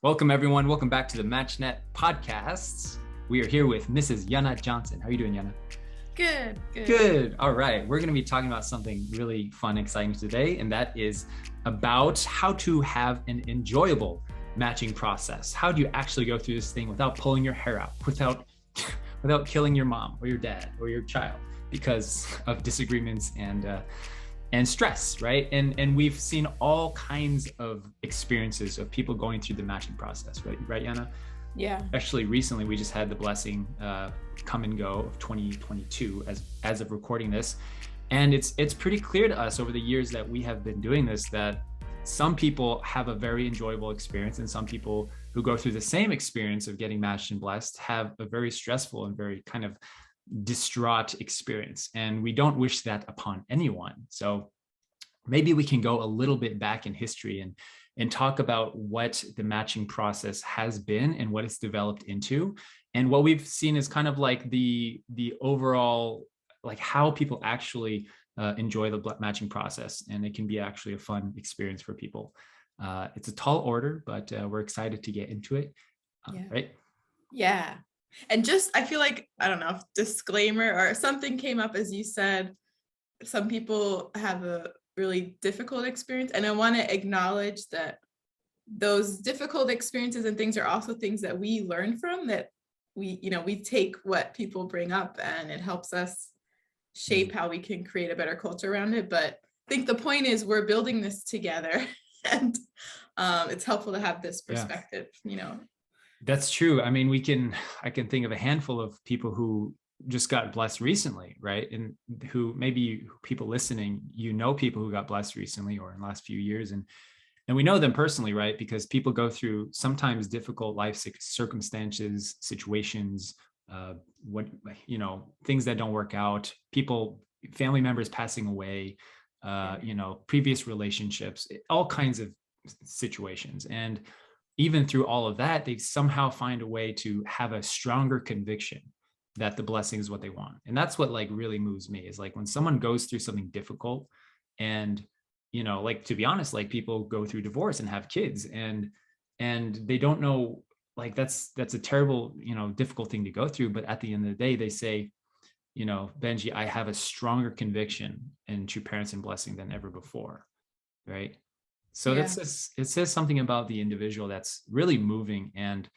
Welcome, everyone. Welcome back to the MatchNet podcasts. We are here with Mrs. Yana Johnson. How are you doing, Yana? Good. All right. We're going to be talking about something really fun, exciting today, and that is about how to have an enjoyable matching process. How do you actually go through this thing without pulling your hair out, without killing your mom or your dad or your child because of disagreements and stress, right? And we've seen all kinds of experiences of people going through the matching process, right, Yana? Yeah. Actually, recently we just had the Blessing come and go of 2022 as of recording this, and it's pretty clear to us over the years that we have been doing this that some people have a very enjoyable experience, and some people who go through the same experience of getting matched and blessed have a very stressful and very kind of distraught experience, and we don't wish that upon anyone. So maybe we can go a little bit back in history and talk about what the matching process has been and what it's developed into, and what we've seen is kind of like the overall, like how people actually enjoy the matching process, and it can be actually a fun experience for people. It's a tall order, but we're excited to get into it. Right? Yeah. And just, I feel like, I don't know, disclaimer or something came up as you said, some people have a really difficult experience. And I want to acknowledge that those difficult experiences and things are also things that we learn from, that we take what people bring up and it helps us shape how we can create a better culture around it. But I think the point is we're building this together and it's helpful to have this perspective, That's true. I mean, I can think of a handful of people who just got blessed recently, right? And who maybe people listening, people who got blessed recently or in the last few years. And we know them personally, right? Because people go through sometimes difficult life circumstances, situations, things that don't work out, family members passing away, previous relationships, all kinds of situations. And even through all of that, they somehow find a way to have a stronger conviction that the blessing is what they want. And that's what like really moves me, is like when someone goes through something difficult, and like, to be honest, like people go through divorce and have kids, and they don't know, like that's a terrible, difficult thing to go through. But at the end of the day, they say, Benji, I have a stronger conviction in true parents and blessing than ever before, right? So it says something about the individual that's really moving. And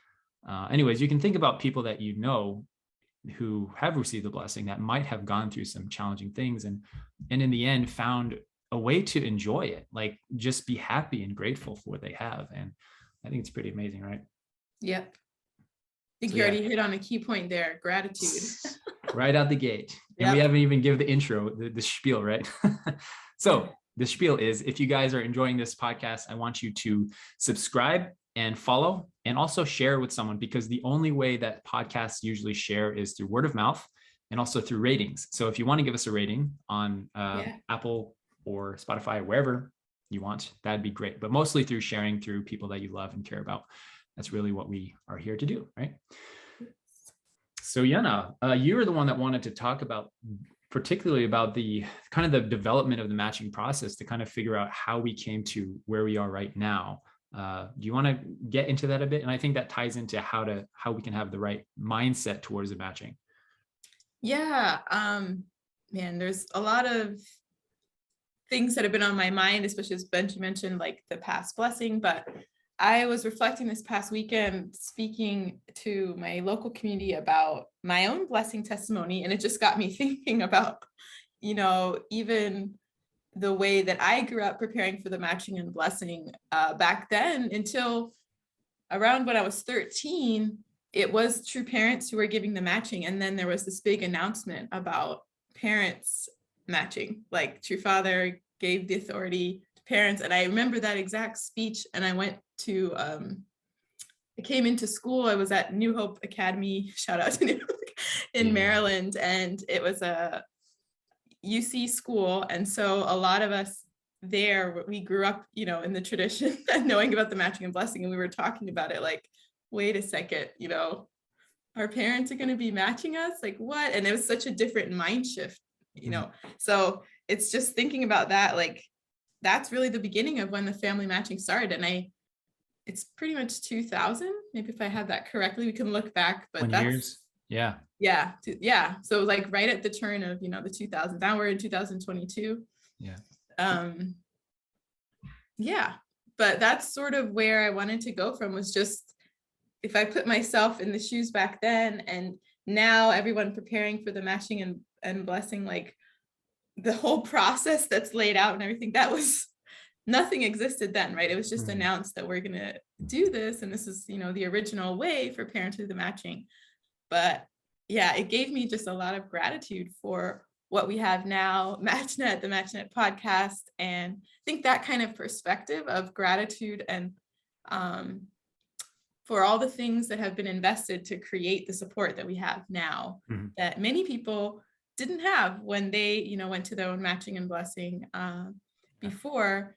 anyways, you can think about people that who have received the blessing that might have gone through some challenging things and in the end found a way to enjoy it, like just be happy and grateful for what they have. And I think it's pretty amazing, right? Yep. I think you already hit on a key point there, gratitude. Right out the gate. And we haven't even given the intro, the spiel, right? So the spiel is, if you guys are enjoying this podcast, I want you to subscribe and follow, and also share with someone, because the only way that podcasts usually share is through word of mouth and also through ratings. So if you want to give us a rating on Apple or Spotify or wherever you want, that'd be great. But mostly through sharing through people that you love and care about. That's really what we are here to do, right? So Yana, you were the one that wanted to talk about, particularly about the kind of the development of the matching process to kind of figure out how we came to where we are right now. Do you want to get into that a bit? And I think that ties into how we can have the right mindset towards the matching. Yeah. Man, there's a lot of things that have been on my mind, especially as Benji mentioned, like the past blessing. But I was reflecting this past weekend, speaking to my local community about my own blessing testimony. And it just got me thinking about, even the way that I grew up preparing for the matching and blessing back then. Until around when I was 13, it was true parents who were giving the matching. And then there was this big announcement about parents matching, like true father gave the authority to parents. And I remember that exact speech. And I went to, I came into school. I was at New Hope Academy, shout out to New Hope, in Maryland. And it was a UC school. And so a lot of us there, we grew up, in the tradition and knowing about the matching and blessing. And we were talking about it like, wait a second, our parents are going to be matching us? Like what? And it was such a different mind shift, So it's just thinking about that, like, that's really the beginning of when the family matching started. And it's pretty much 2000. Maybe if I have that correctly, we can look back, but 20 years. Yeah. Yeah. Yeah. So like right at the turn of, the 2000s. Now we're in 2022. Yeah. Yeah. But that's sort of where I wanted to go from, was just, if I put myself in the shoes back then, and now everyone preparing for the matching and blessing, like the whole process that's laid out and everything, that was, nothing existed then, right? It was just announced that we're going to do this. And this is, the original way for parents to do the matching. But yeah, it gave me just a lot of gratitude for what we have now, MatchNet, the MatchNet podcast. And I think that kind of perspective of gratitude and for all the things that have been invested to create the support that we have now, that many people didn't have when they, went to their own matching and blessing before.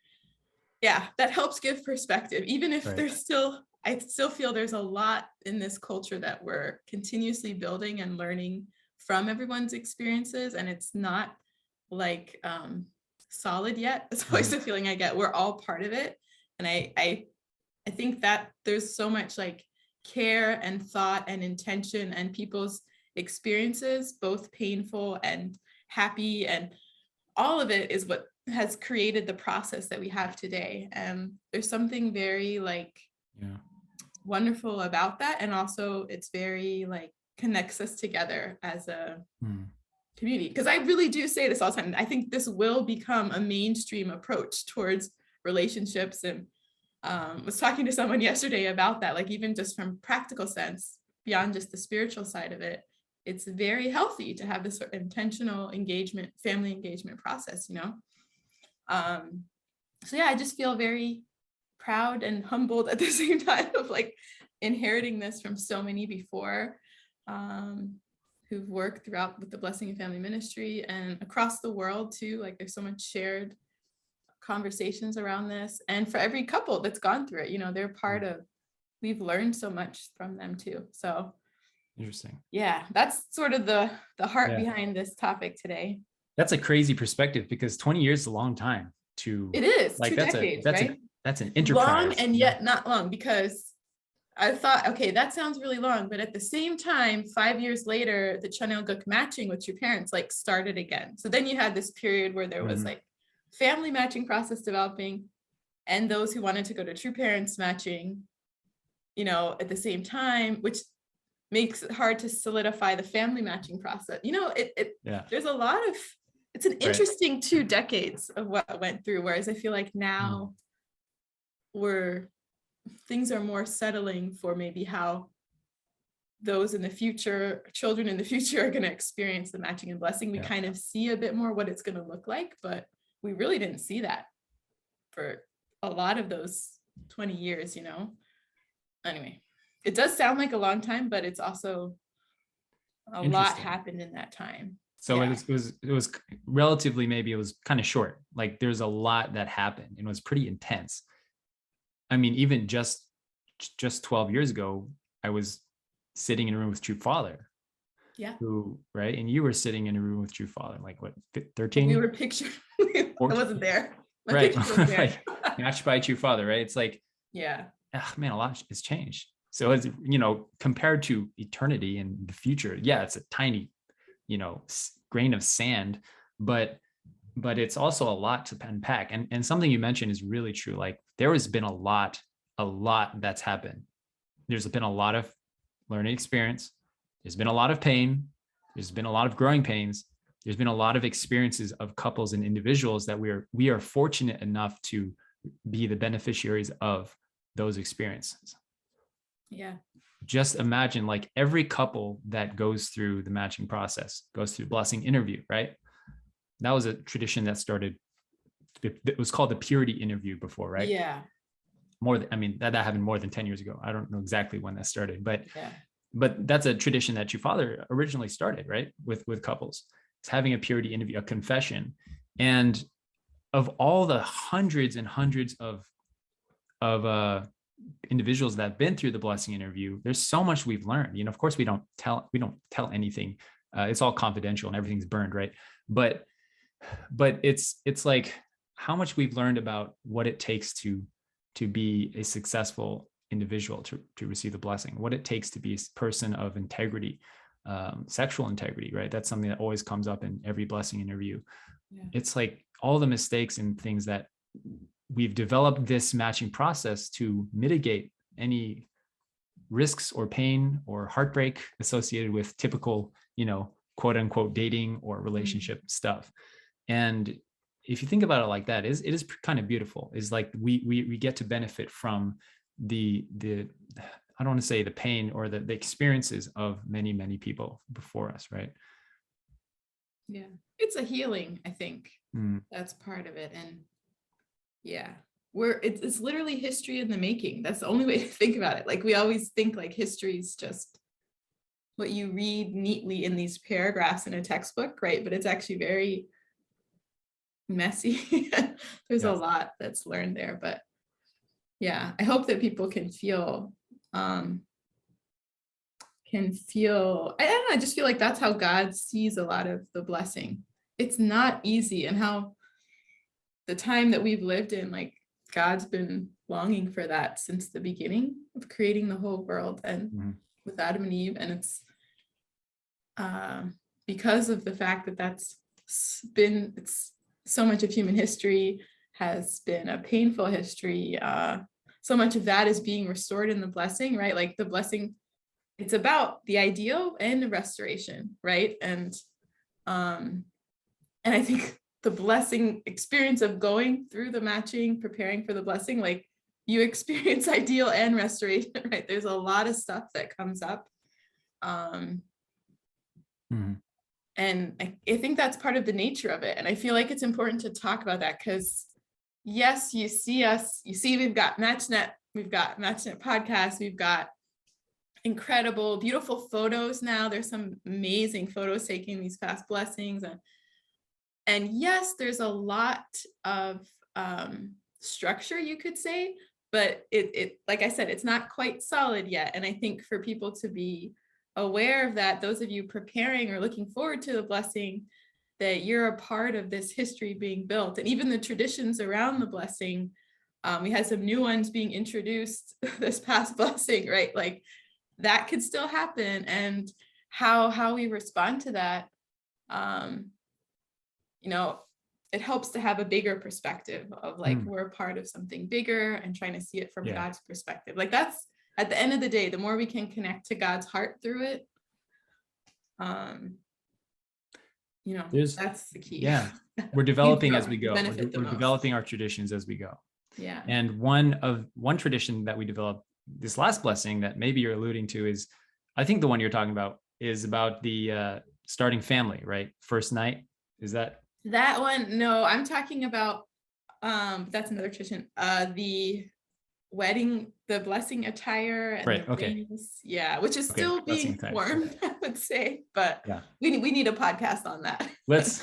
Yeah, that helps give perspective, even if there's still, I still feel there's a lot in this culture that we're continuously building and learning from everyone's experiences. And it's not like solid yet. That's always the feeling I get. We're all part of it. And I think that there's so much like care and thought and intention and people's experiences, both painful and happy, and all of it is what has created the process that we have today. And there's something very wonderful about that. And also it's very connects us together as a community. Because I really do say this all the time. I think this will become a mainstream approach towards relationships. And was talking to someone yesterday about that, like even just from practical sense, beyond just the spiritual side of it, it's very healthy to have this sort of intentional engagement, family engagement process, So yeah, I just feel very proud and humbled at the same time of inheriting this from so many before, who've worked throughout with the Blessing and Family Ministry and across the world too. There's so much shared conversations around this, and for every couple that's gone through it, they're part of, we've learned so much from them too. So interesting. Yeah, that's sort of the heart behind this topic today. That's a crazy perspective, because 20 years is a long time to, it is 2 decades, right? That's an enterprise. Long and yet not long, because I thought, okay, that sounds really long, but at the same time, 5 years later, the Chanel-guk matching with your parents started again. So then you had this period where there was family matching process developing, and those who wanted to go to true parents matching, at the same time, which makes it hard to solidify the family matching process. There's a lot of, it's an interesting 2 decades of what went through. Whereas I feel like now things are more settling for maybe how those in the future, children in the future, are going to experience the matching and blessing. We kind of see a bit more what it's going to look like, but we really didn't see that for a lot of those 20 years, Anyway, it does sound like a long time, but it's also a lot happened in that time. So it was relatively, maybe it was kind of short. There's a lot that happened, and it was pretty intense. I mean, even just 12 years ago, I was sitting in a room with True Father. Yeah. And you were sitting in a room with True Father, what, 13? We were pictured. I wasn't there. My picture was there. Matched by True Father, right? It's man, a lot has changed. So as compared to eternity and the future, it's a tiny, grain of sand, but it's also a lot to unpack. And something you mentioned is really true. There has been a lot that's happened. There's been a lot of learning experience. There's been a lot of pain. There's been a lot of growing pains. There's been a lot of experiences of couples and individuals that we are fortunate enough to be the beneficiaries of those experiences. Yeah. Just imagine every couple that goes through the matching process, goes through blessing interview, right? That was a tradition that started, it was called the purity interview before, right? Yeah. That happened more than 10 years ago. I don't know exactly when that started, but that's a tradition that your father originally started, right? With couples. It's having a purity interview, a confession. And of all the hundreds and hundreds of individuals that have been through the blessing interview, there's so much we've learned. Of course we don't tell anything. It's all confidential and everything's burned, right? But it's how much we've learned about what it takes to to be a successful individual, to receive the blessing, what it takes to be a person of integrity, sexual integrity, right? That's something that always comes up in every blessing interview. Yeah. It's like all the mistakes and things that we've developed this matching process to mitigate any risks or pain or heartbreak associated with typical, quote unquote dating or relationship stuff. And if you think about it like that, it is kind of beautiful. Is like we get to benefit from the I don't want to say the pain or the experiences of many people before us, right? Yeah, it's a healing, I think. That's part of it. And yeah, it's literally history in the making. That's the only way to think about it. Like, we always think like history is just what you read neatly in these paragraphs in a textbook, right? But it's actually very messy. There's a lot that's learned there. But yeah, I hope that people can feel I don't know, I just feel like that's how God sees a lot of the blessing. It's not easy, and how the time that we've lived in, like, God's been longing for that since the beginning of creating the whole world, and with Adam and Eve. And it's because of the fact that it's so much of human history has been a painful history. So much of that is being restored in the blessing, right? Like, the blessing, it's about the ideal and the restoration, right? And I think the blessing experience of going through the matching, preparing for the blessing, like, you experience ideal and restoration, right? There's a lot of stuff that comes up. And I think that's part of the nature of it. And I feel like it's important to talk about that, because yes, you see we've got MatchNet podcast, we've got incredible, beautiful photos now. There's some amazing photos taking these past blessings. And yes, there's a lot of structure, you could say, but it like I said, it's not quite solid yet. And I think for people to be aware of that, those of you preparing or looking forward to the blessing, that you're a part of this history being built, and even the traditions around the blessing. We had some new ones being introduced this past blessing, right? Like, that could still happen, and how we respond to that, it helps to have a bigger perspective of, like, we're a part of something bigger, and trying to see it from God's perspective. Like, that's, at the end of the day, the more we can connect to God's heart through it, that's the key. Yeah, we're developing as we go. We're developing our traditions as we go. Yeah. And one tradition that we developed this last blessing that maybe you're alluding to is, I think the one you're talking about is about the starting family, right? First night. Is that one? No, I'm talking about that's another tradition. The wedding, the blessing attire, and right? The Okay. rings, which is still being formed, I would say, but we need a podcast on that. Let's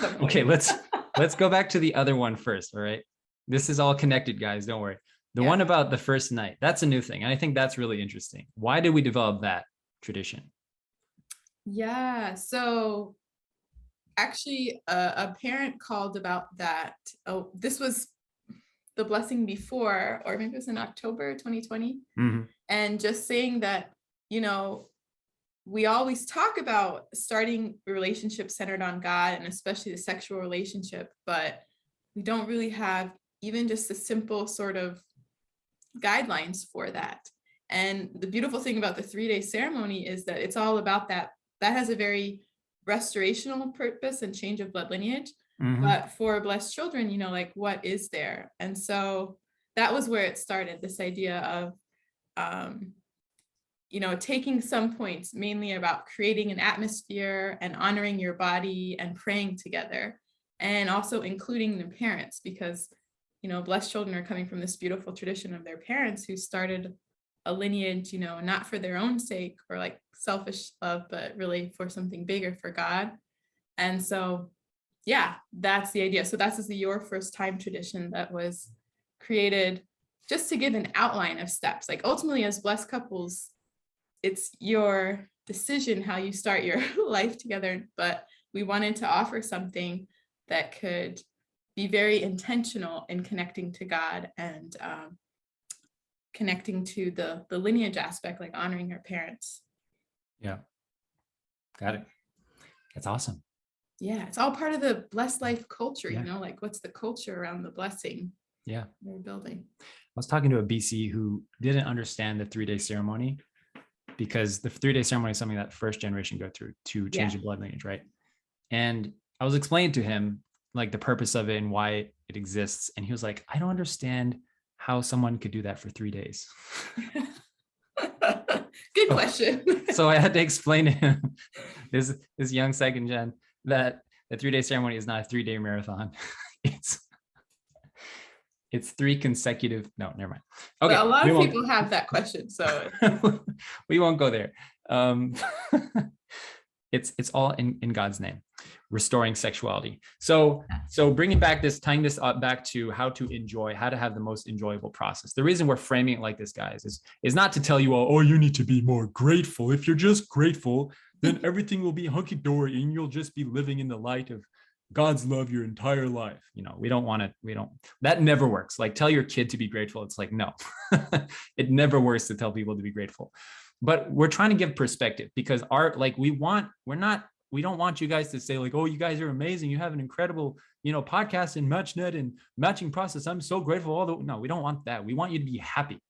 go back to the other one first. All right, this is all connected, guys, don't worry. The one about the first night, that's a new thing, and I think that's really interesting. Why did we develop that tradition? So actually, a parent called about that. Oh, this was the blessing before, or maybe it was in October 2020. And just saying that, we always talk about starting a relationship centered on God, and especially the sexual relationship, but we don't really have even just a simple sort of guidelines for that. And the beautiful thing about the 3-day ceremony is that it's all about that has a very restorational purpose and change of blood lineage. But for blessed children, like, what is there? And so that was where it started, this idea of taking some points mainly about creating an atmosphere and honoring your body and praying together, and also including the parents, because blessed children are coming from this beautiful tradition of their parents who started a lineage, not for their own sake or like selfish love, but really for something bigger, for God. And so that's the idea. So that's the Your First Time tradition that was created just to give an outline of steps. Like, ultimately, as blessed couples, it's your decision how you start your life together, but we wanted to offer something that could be very intentional in connecting to God, and connecting to the lineage aspect, like honoring your parents. Yeah. Got it. That's awesome. Yeah, it's all part of the blessed life culture, Yeah. you know, like what's the culture around the blessing Yeah. we're building. I was talking to a BC who didn't understand the 3-day ceremony, because the 3-day ceremony is something that first generation go through to change the blood lineage, right? And I was explaining to him like the purpose of it and why it exists. And he was like, I don't understand how someone could do that for 3 days. Good question. So I had to explain to him, this young second gen, that the 3-day ceremony is not a 3-day marathon. It's 3 consecutive. No, never mind. Okay. But a lot of people have that question, so we won't go there. It's all in God's name, restoring sexuality. So tying this up back to how to have the most enjoyable process. The reason we're framing it like this, guys, is not to tell you all, oh, you need to be more grateful. If you're just grateful, then everything will be hunky-dory and you'll just be living in the light of God's love your entire life. You know, that never works. Like, tell your kid to be grateful. It's like, no, it never works to tell people to be grateful. But we're trying to give perspective, because we don't want you guys to say like, oh, you guys are amazing, you have an incredible, podcast and MatchNet and matching process, I'm so grateful. No, we don't want that. We want you to be happy.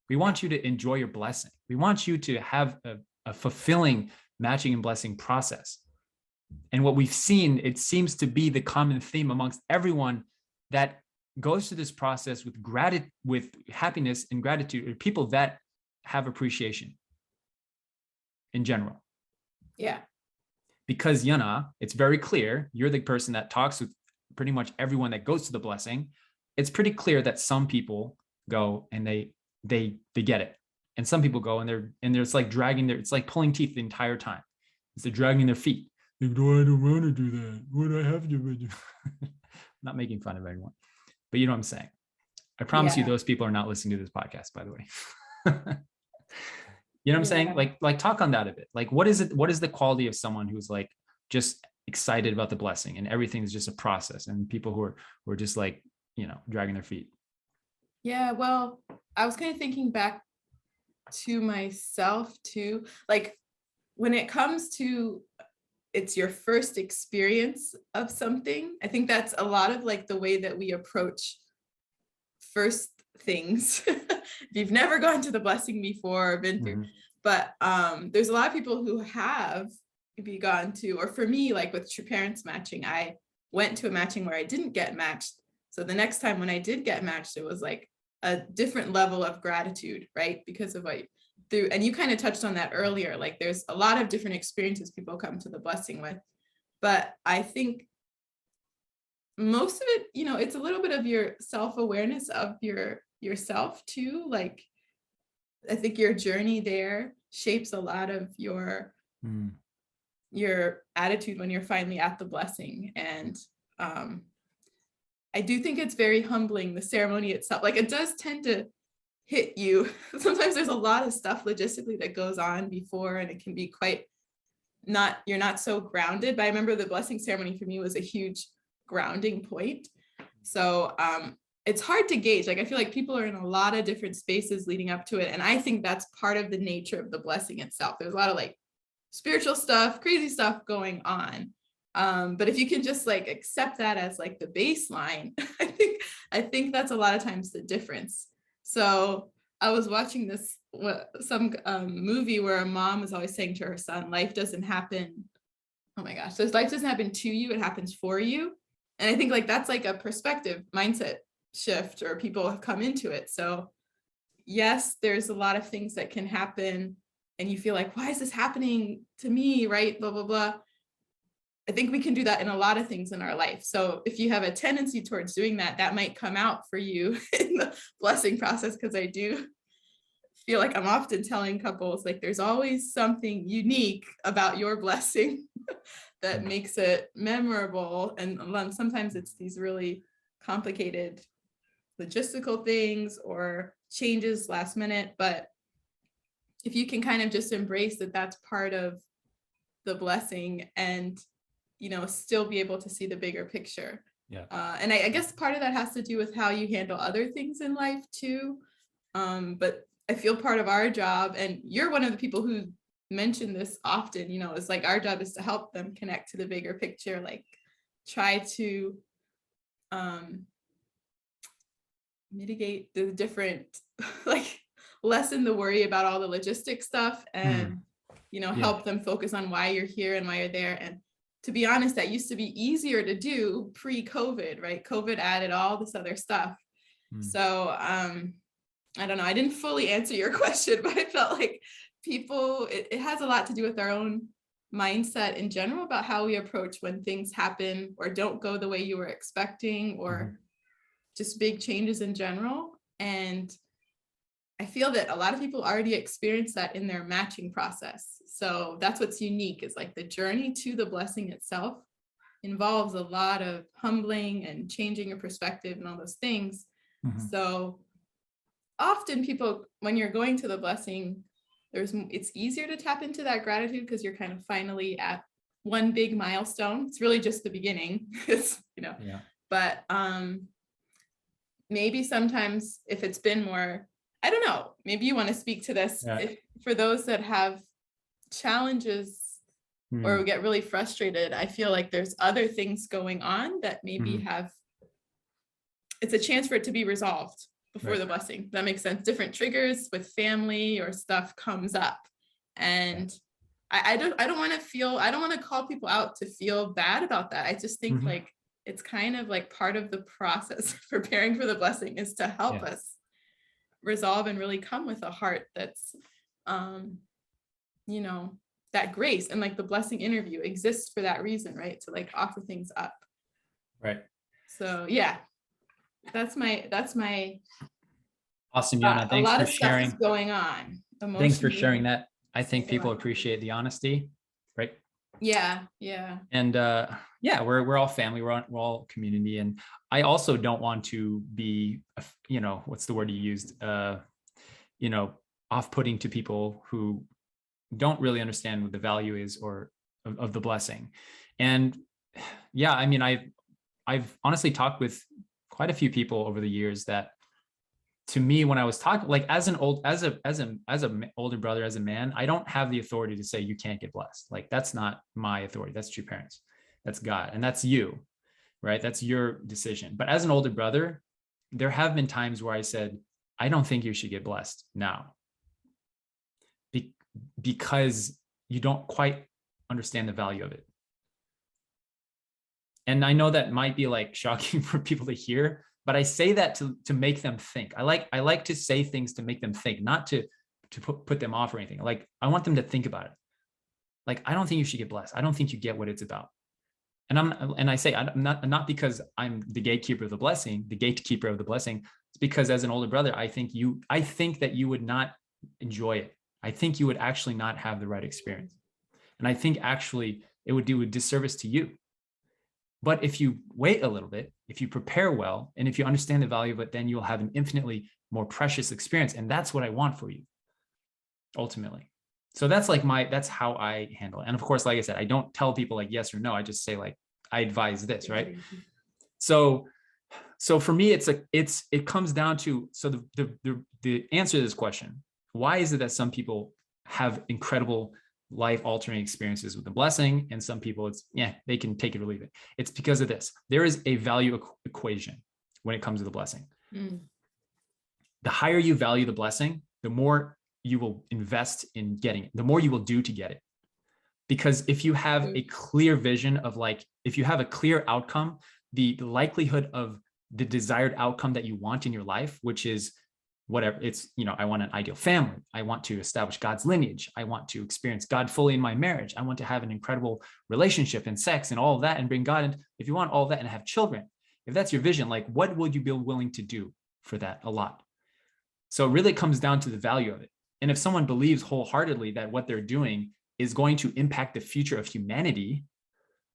We want you to enjoy your blessing. We want you to have a fulfilling matching and blessing process. And what we've seen, it seems to be the common theme amongst everyone that goes through this process with happiness and gratitude, are people that have appreciation in general. Yeah. Because Yana, it's very clear, you're the person that talks with pretty much everyone that goes to the blessing. It's pretty clear that some people go and they get it. And some people go and they're like it's like pulling teeth the entire time. They're dragging their feet. Like, no, I don't want to do that. What do I have to do? I'm not making fun of anyone, but you know what I'm saying. I promise you, those people are not listening to this podcast, by the way. You know what I'm saying? Like talk on that a bit. Like, what is the quality of someone who's like just excited about the blessing and everything is just a process, and people who are just like, dragging their feet? Yeah, well, I was kind of thinking back to myself too. Like, when it comes to it's your first experience of something, I think that's a lot of like the way that we approach first things. If you've never gone to the blessing before or been through, but there's a lot of people who have maybe gone to, or for me, like with True Parents matching, I went to a matching where I didn't get matched. So the next time when I did get matched, it was like a different level of gratitude, right? Because of what through, and you kind of touched on that earlier, like there's a lot of different experiences people come to the blessing with, but I think most of it, it's a little bit of your self-awareness of yourself too. Like, I think your journey there shapes a lot of your attitude when you're finally at the blessing. And I do think it's very humbling, the ceremony itself. Like, it does tend to hit you. Sometimes there's a lot of stuff logistically that goes on before, and it can be quite you're not so grounded. But I remember the blessing ceremony for me was a huge grounding point. So it's hard to gauge. Like, I feel like people are in a lot of different spaces leading up to it. And I think that's part of the nature of the blessing itself. There's a lot of like spiritual stuff, crazy stuff going on. But if you can just like accept that as like the baseline, I think that's a lot of times the difference. So I was watching some movie where a mom was always saying to her son, life doesn't happen. Oh my gosh. So life doesn't happen to you, it happens for you. And I think like that's like a perspective mindset shift, or people have come into it. So yes, there's a lot of things that can happen and you feel like, why is this happening to me? Right? Blah, blah, blah. I think we can do that in a lot of things in our life. So if you have a tendency towards doing that, that might come out for you in the blessing process. Because I do feel like I'm often telling couples, like, there's always something unique about your blessing that makes it memorable. And sometimes it's these really complicated logistical things or changes last minute. But if you can kind of just embrace that that's part of the blessing, and still be able to see the bigger picture. Yeah. And I guess part of that has to do with how you handle other things in life too. But I feel part of our job, and you're one of the people who mention this often, you know, it's like our job is to help them connect to the bigger picture, like try to mitigate the different, like lessen the worry about all the logistic stuff, and you know, Yeah. help them focus on why you're here and why you're there. And to be honest, that used to be easier to do pre-COVID, right? COVID added all this other stuff. So I don't know, I didn't fully answer your question, but I felt like people, it has a lot to do with our own mindset in general about how we approach when things happen or don't go the way you were expecting, or just big changes in general. And I feel that a lot of people already experience that in their matching process. So that's what's unique, is like the journey to the blessing itself involves a lot of humbling and changing your perspective and all those things. So often people, when you're going to the blessing, it's easier to tap into that gratitude because you're kind of finally at one big milestone. It's really just the beginning. It's, you know, but maybe sometimes if it's been more, I don't know, maybe you want to speak to this, if, for those that have challenges or get really frustrated, I feel like there's other things going on that maybe have, it's a chance for it to be resolved before the blessing. That makes sense. Different triggers with family or stuff comes up. And I don't want to call people out to feel bad about that. I just think like, it's kind of like part of the process of preparing for the blessing is to help us resolve and really come with a heart that's, you know, that grace, and like the blessing interview exists for that reason, right? To like offer things up. Right. So yeah, that's my awesome, Yana. a Thanks lot for of stuff sharing. is going on emotionally. Thanks for sharing that. I think people appreciate the honesty, right? Yeah. And we're all family, we're all community. And I also don't want to be, you know, what's the word you used? You know, off-putting to people who don't really understand what the value is or of the blessing. And yeah, I mean, I've honestly talked with quite a few people over the years that, to me, when I was talking, like as an older brother, as a man, I don't have the authority to say you can't get blessed. Like that's not my authority. That's true parents. That's God. And that's you, right? That's your decision. But as an older brother, there have been times where I said, I don't think you should get blessed now, because you don't quite understand the value of it. And I know that might be like shocking for people to hear, but I say that to make them think. I like to say things to make them think, not to put them off or anything. Like I want them to think about it. Like, I don't think you should get blessed. I don't think you get what it's about. And I say, I'm not because I'm the gatekeeper of the blessing, It's because as an older brother, I think that you would not enjoy it. I think you would actually not have the right experience. And I think actually it would do a disservice to you. But if you wait a little bit, if you prepare well, and if you understand the value of it, then you'll have an infinitely more precious experience. And that's what I want for you, ultimately. So that's like that's how I handle it. And of course, like I said, I don't tell people like yes or no. I just say like, I advise this, right? So for me, it comes down to, so the answer to this question, why is it that some people have incredible life-altering experiences with the blessing, and some people they can take it or leave it? It's because of this. There is a value equation when it comes to the blessing. The higher you value the blessing, the more you will invest in getting it, the more you will do to get it. Because if you have a clear vision of if you have a clear outcome, the likelihood of the desired outcome that you want in your life, which is whatever it's, I want an ideal family. I want to establish God's lineage. I want to experience God fully in my marriage. I want to have an incredible relationship and sex and all of that, and bring God in. If you want all of that and have children, if that's your vision, what would you be willing to do for that? A lot. So it really comes down to the value of it. And if someone believes wholeheartedly that what they're doing is going to impact the future of humanity,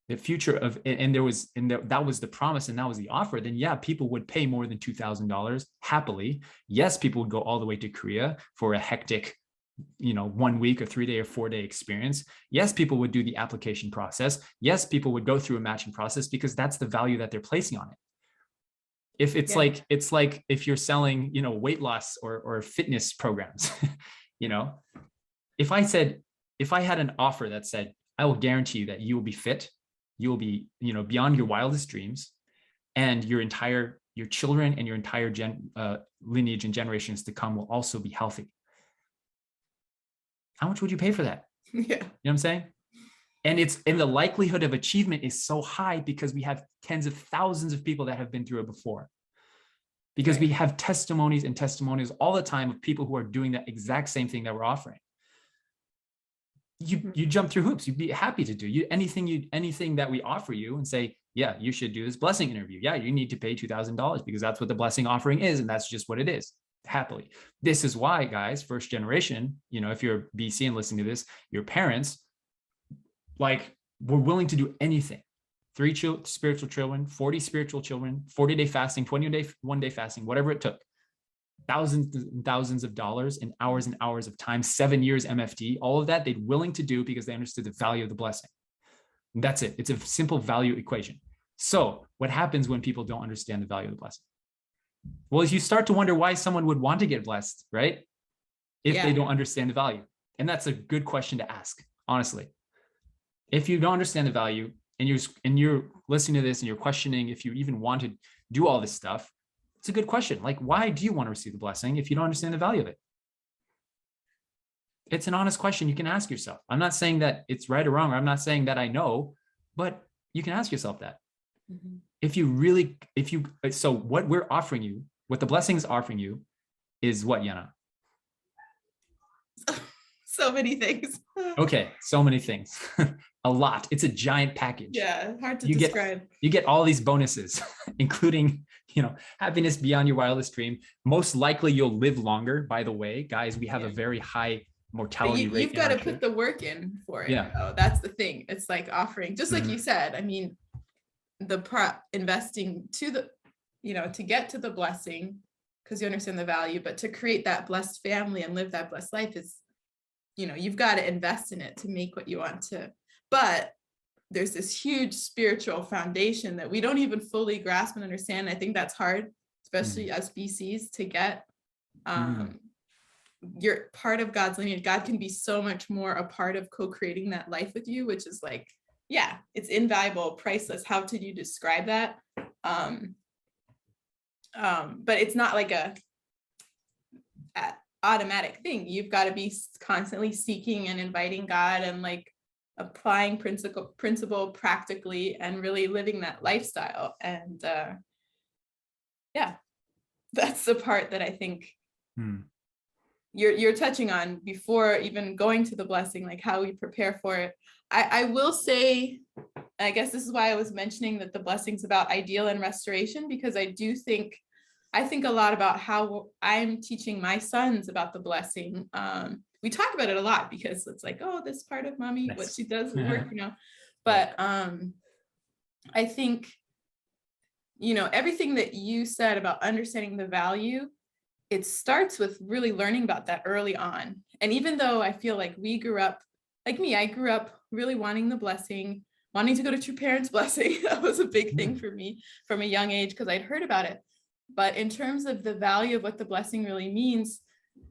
the future of, that was the promise and that was the offer, then yeah, people would pay more than $2,000 happily. Yes, people would go all the way to Korea for a hectic, 1 week or 3-day or 4-day experience. Yes, people would do the application process. Yes, people would go through a matching process because that's the value that they're placing on it. If it's Yeah. like if you're selling, weight loss or fitness programs, you know, if I had an offer that said, I will guarantee you that you will be fit, you will be, beyond your wildest dreams, and your children and your entire lineage and generations to come will also be healthy. How much would you pay for that? Yeah. You know what I'm saying? And the likelihood of achievement is so high because we have tens of thousands of people that have been through it before. Because Right. we have testimonies and testimonials all the time of people who are doing that exact same thing that we're offering. You jump through hoops. You'd be happy to do anything that we offer you and say, yeah, you should do this blessing interview. Yeah, you need to pay $2,000 because that's what the blessing offering is, and that's just what it is. Happily. This is why, guys, first generation, if you're BC and listening to this, your parents were willing to do anything. 3 spiritual children, 40 spiritual children, 40-day fasting, 21-day fasting, whatever it took. Thousands and thousands of dollars and hours of time, 7 years MFD, all of that they'd willing to do because they understood the value of the blessing. And that's it. It's a simple value equation. So what happens when people don't understand the value of the blessing? Well, you start to wonder why someone would want to get blessed, right? If they don't understand the value. And that's a good question to ask, honestly. If you don't understand the value and you're listening to this and you're questioning if you even want to do all this stuff, it's a good question. Like, why do you want to receive the blessing if you don't understand the value of it? It's an honest question you can ask yourself. I'm not saying that it's right or wrong, or I'm not saying that I know, but you can ask yourself that. Mm-hmm. So what we're offering you, what the blessing is offering you is what, Yana? So many things. Okay, so many things. A lot. It's a giant package. Yeah, hard to describe. You get all these bonuses, including, happiness beyond your wildest dream. Most likely you'll live longer, by the way. Guys, we have a very high mortality rate. You've got to put the work in for it. Yeah. Though. That's the thing. It's like offering, just like you said, I mean, investing to get to the blessing because you understand the value, but to create that blessed family and live that blessed life is, you've got to invest in it to make what you want to. But there's this huge spiritual foundation that we don't even fully grasp and understand. I think that's hard, especially as BCs, to get. You're part of God's lineage. God can be so much more a part of co-creating that life with you, which is like, yeah, it's invaluable, priceless. How did you describe that? But it's not like a automatic thing. You've got to be constantly seeking and inviting God and like applying principle practically and really living that lifestyle. And yeah, that's the part that I think you're touching on before even going to the blessing, like how we prepare for it. I will say, I guess this is why I was mentioning that the blessing's about ideal and restoration, because I think a lot about how I'm teaching my sons about the blessing. We talk about it a lot because it's like, oh, this part of mommy, what she does at work, but I think, everything that you said about understanding the value, it starts with really learning about that early on. And even though I feel like we grew up, like me, I grew up really wanting the blessing, wanting to go to True Parents Blessing. That was a big thing for me from a young age because I'd heard about it. But in terms of the value of what the blessing really means,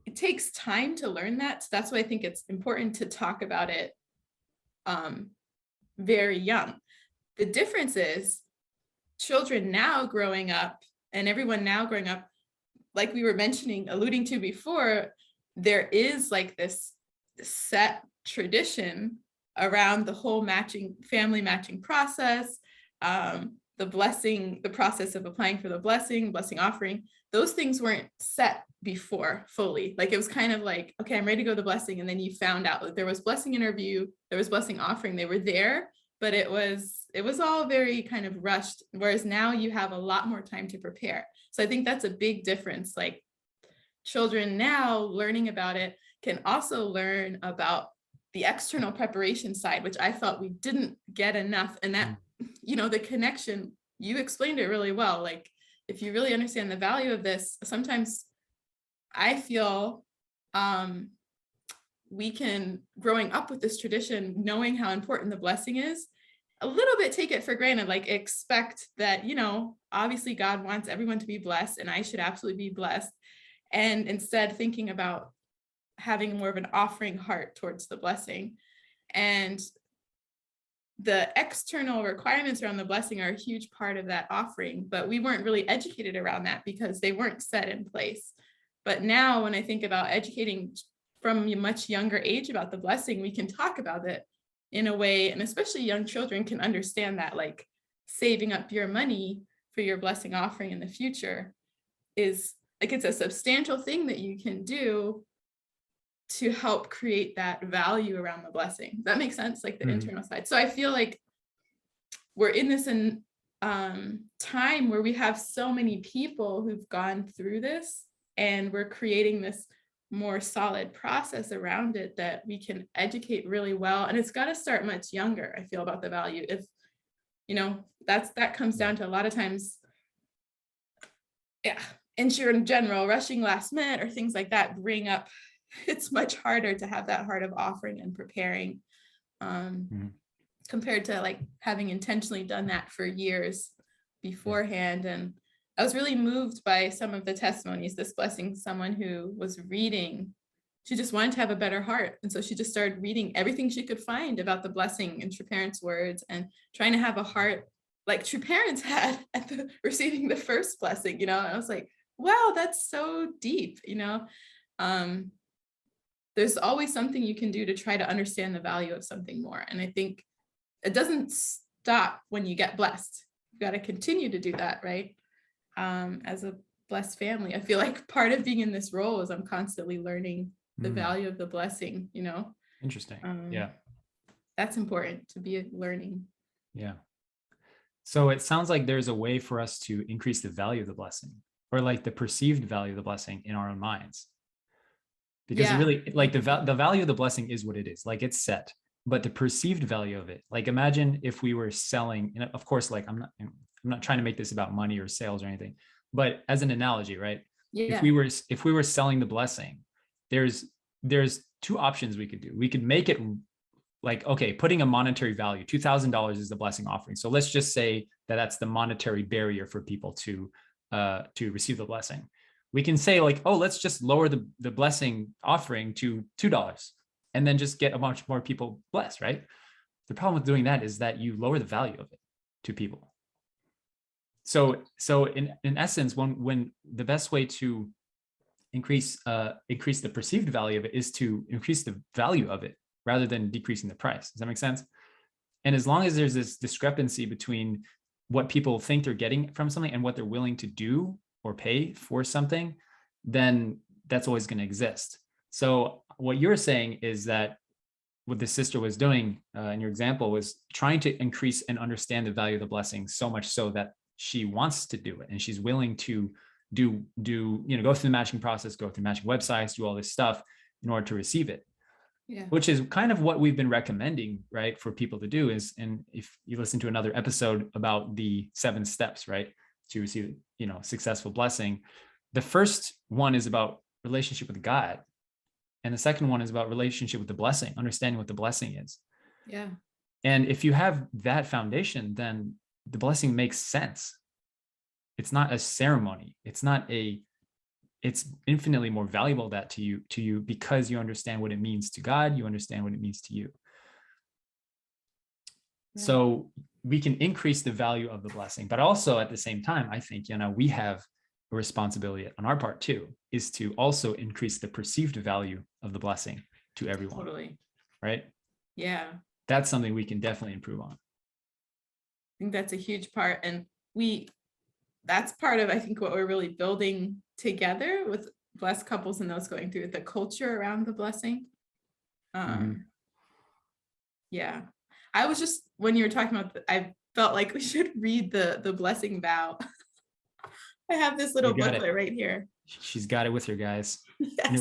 it takes time to learn that. So that's why I think it's important to talk about it very young. The difference is children now growing up and everyone now growing up, like we were alluding to before, there is like this set tradition around the whole family matching process, the blessing, the process of applying for the blessing offering. Those things weren't set before fully. Like it was kind of like, okay, I'm ready to go to the blessing. And then you found out that there was blessing interview, there was blessing offering, they were there, but it was all very kind of rushed. Whereas now you have a lot more time to prepare. So I think that's a big difference. Like children now learning about it can also learn about the external preparation side, which I felt we didn't get enough. And that, the connection, you explained it really well. Like if you really understand the value of this, sometimes I feel we can, growing up with this tradition, knowing how important the blessing is, a little bit take it for granted, like expect that, obviously God wants everyone to be blessed and I should absolutely be blessed. And instead thinking about having more of an offering heart towards the blessing. And the external requirements around the blessing are a huge part of that offering, but we weren't really educated around that because they weren't set in place. But now when I think about educating from a much younger age about the blessing, we can talk about it in a way, and especially young children can understand that, like saving up your money for your blessing offering in the future is like, it's a substantial thing that you can do to help create that value around the blessing. Does that make sense? Like the internal side. So I feel like we're in this time where we have so many people who've gone through this, and we're creating this more solid process around it that we can educate really well. And it's got to start much younger, I feel, about the value. If, that comes down to a lot of times, in general, rushing last minute or things like that bring up, it's much harder to have that heart of offering and preparing compared to like having intentionally done that for years beforehand. And I was really moved by some of the testimonies. This blessing, someone who was reading, she just wanted to have a better heart. And so she just started reading everything she could find about the blessing in True Parents' words and trying to have a heart like True Parents had at receiving the first blessing, and I was like, wow, that's so deep, there's always something you can do to try to understand the value of something more. And I think it doesn't stop when you get blessed. You got to continue to do that, right? As a blessed family, I feel like part of being in this role is I'm constantly learning the value of the blessing, Interesting. Yeah. That's important to be learning. Yeah. So it sounds like there's a way for us to increase the value of the blessing, or like the perceived value of the blessing in our own minds. Because it really, like the value of the blessing is what it is, like it's set, but the perceived value of it, like imagine if we were selling, and of course, like I'm not trying to make this about money or sales or anything, but as an analogy, right? Yeah. If we were selling the blessing, there's two options we could do. We could make it like, okay, putting a monetary value, $2,000 is the blessing offering. So let's just say that that's the monetary barrier for people to receive the blessing. We can say like, oh, let's just lower the blessing offering to $2 and then just get a bunch more people blessed, right? The problem with doing that is that you lower the value of it to people. So in essence, when the best way to increase the perceived value of it is to increase the value of it rather than decreasing the price. Does that make sense? And as long as there's this discrepancy between what people think they're getting from something and what they're willing to do or pay for something, then that's always going to exist. So what you're saying is that what the sister was doing in your example was trying to increase and understand the value of the blessing so much so that she wants to do it and she's willing to go through the matching process, go through matching websites, do all this stuff in order to receive it. Yeah. Which is kind of what we've been recommending, right, for people to do is, and if you listen to another episode about the 7 steps, right, to receive, successful blessing, the first one is about relationship with God. And the second one is about relationship with the blessing, understanding what the blessing is. Yeah. And if you have that foundation, then the blessing makes sense. It's not a ceremony. It's infinitely more valuable to you because you understand what it means to God, you understand what it means to you. Yeah. So we can increase the value of the blessing, but also at the same time, I think, we have a responsibility on our part too, is to also increase the perceived value of the blessing to everyone. Totally. Right? Yeah. That's something we can definitely improve on. I think that's a huge part. And that's part of, I think, what we're really building together with blessed couples and those going through the culture around the blessing. Yeah. I was just, when you were talking about, I felt like we should read the Blessing Vow. I have this little booklet right here. She's got it with her, guys. Yes.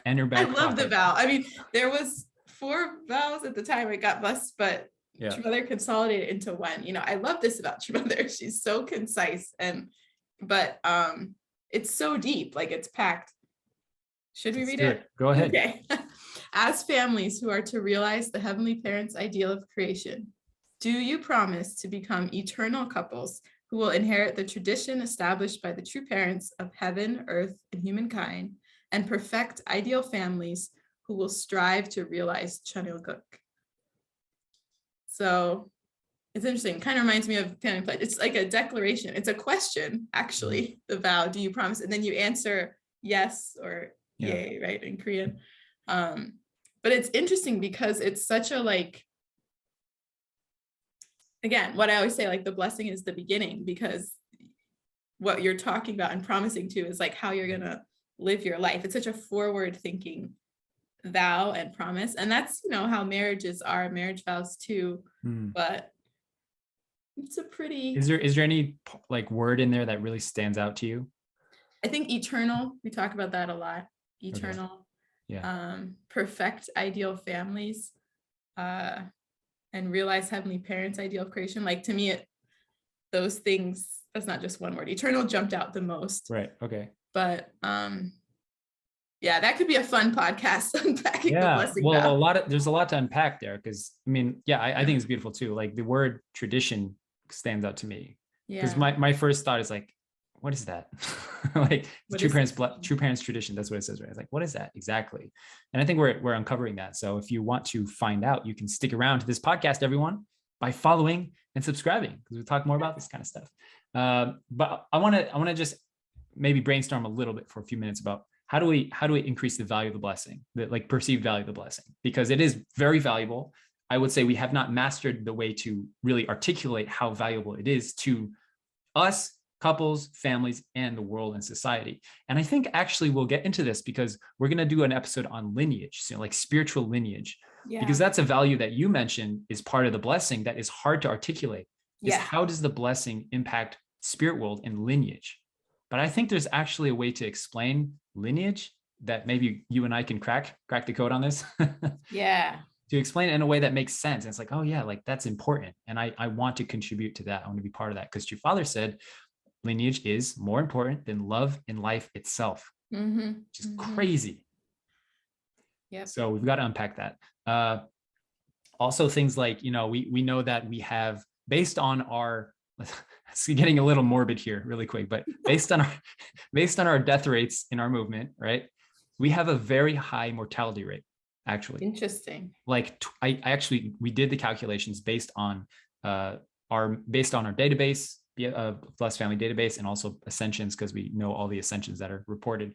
In her back I love the vow. I mean, there was 4 vows at the time I got blessed, but True Mother consolidated into one. I love this about True Mother. She's so concise but it's so deep, like it's packed. Should we read it? Go ahead. Okay. As families who are to realize the Heavenly Parent's ideal of creation, Do you promise to become eternal couples who will inherit the tradition established by the true parents of heaven, earth, and humankind, and perfect ideal families who will strive to realize Chanilguk? So it's interesting. Kind of reminds me of family pledge. It's like a declaration. It's a question, actually, the vow. Do you promise? And then you answer yes or yay, right, in Korean. But it's interesting because it's such a like, again, what I always say, like the blessing is the beginning, because what you're talking about and promising to is like how you're going to live your life. It's such a forward thinking vow and promise. And that's, how marriages are, marriage vows too. But it's a pretty... Is there any like word in there that really stands out to you? I think eternal, we talk about that a lot. Eternal. Okay. Yeah. Perfect ideal families, and realize heavenly parents, ideal of creation. Like to me, those things, that's not just one word. Eternal jumped out the most. Right. Okay. But yeah, that could be a fun podcast unpacking the blessing vow. Well, there's a lot to unpack there, because I mean, I think it's beautiful too. Like the word tradition stands out to me, because my first thought is like, what is that? Like true parents tradition. That's what it says, right? It's like, what is that exactly? And I think we're uncovering that. So if you want to find out, you can stick around to this podcast, everyone, by following and subscribing, because we talk more about this kind of stuff. But I want to just maybe brainstorm a little bit for a few minutes about how do we increase the value of the blessing, the like perceived value of the blessing, because it is very valuable. I would say we have not mastered the way to really articulate how valuable it is to us, couples, families, and the world and society. And I think actually we'll get into this because we're going to do an episode on lineage, so like spiritual lineage, because that's a value that you mentioned is part of the blessing that is hard to articulate. Is how does the blessing impact spirit world and lineage? But I think there's actually a way to explain lineage that maybe you and I can crack the code on this. To explain it in a way that makes sense. And it's like, oh yeah, like that's important. And I want to contribute to that. I want to be part of that, because your father said lineage is more important than love and life itself, which is crazy. Yeah. So we've got to unpack that. Also things like, we know that we have, based on our, it's getting a little morbid here really quick, but based on our death rates in our movement, right? We have a very high mortality rate, actually. Interesting. Like we did the calculations based on our database, Blessed Family database, and also ascensions, because we know all the ascensions that are reported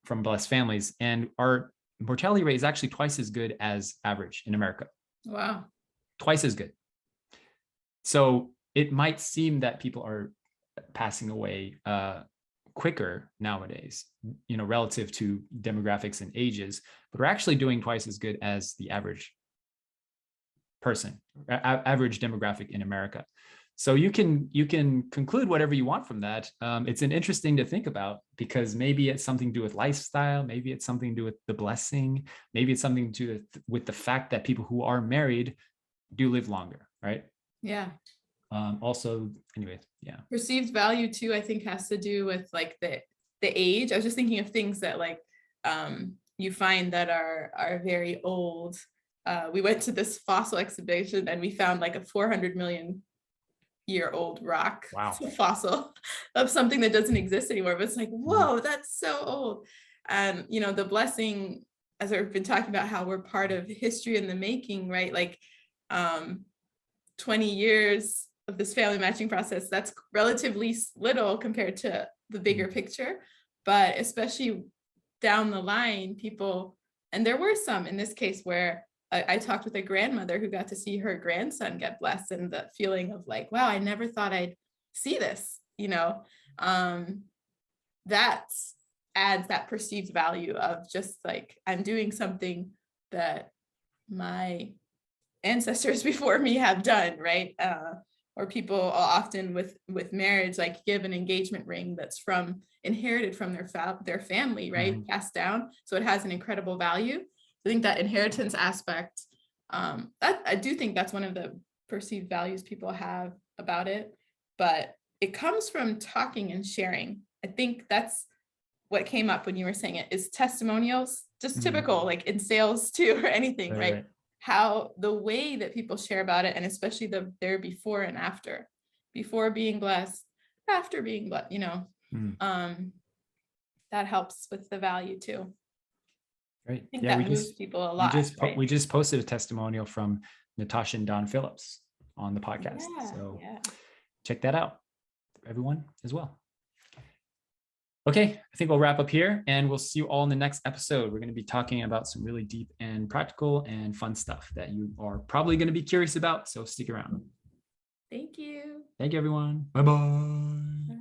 from blessed families. And our mortality rate is actually twice as good as average in America. Wow. Twice as good. So it might seem that people are passing away quicker nowadays, relative to demographics and ages, but we're actually doing twice as good as the average person, average demographic in America. So you can conclude whatever you want from that. It's an interesting to think about, because maybe it's something to do with lifestyle, maybe it's something to do with the blessing, maybe it's something to do with the fact that people who are married do live longer, right? Yeah. Also, anyways, yeah. Perceived value too, I think, has to do with like the age. I was just thinking of things that like you find that are very old. We went to this fossil exhibition and we found like a 400 million year old rock. Wow. Fossil of something that doesn't exist anymore. But it's like, whoa, that's so old. And the blessing, as I've been talking about, how we're part of history in the making, right? Like 20 years of this family matching process, that's relatively little compared to the bigger picture. But especially down the line, people, and there were some in this case where I talked with a grandmother who got to see her grandson get blessed, and the feeling of like, wow, I never thought I'd see this, that adds that perceived value of just like, I'm doing something that my ancestors before me have done, right? Or people often with marriage, like give an engagement ring that's inherited from their family, right? Passed down. So it has an incredible value. I think that inheritance aspect, I do think that's one of the perceived values people have about it, but it comes from talking and sharing. I think that's what came up when you were saying it, is testimonials, just typical, like in sales too, or anything, right? how the way that people share about it, and especially their before and after, before being blessed, after being blessed, that helps with the value too. Great. I think Yeah, that moves people a lot, right? we just posted a testimonial from Natasha and Don Phillips on the podcast. So check that out, everyone, as well. Okay, I think we'll wrap up here, and we'll see you all in the next episode. We're going to be talking about some really deep and practical and fun stuff that you are probably going to be curious about. So stick around. Thank you. Thank you, everyone. Bye-bye.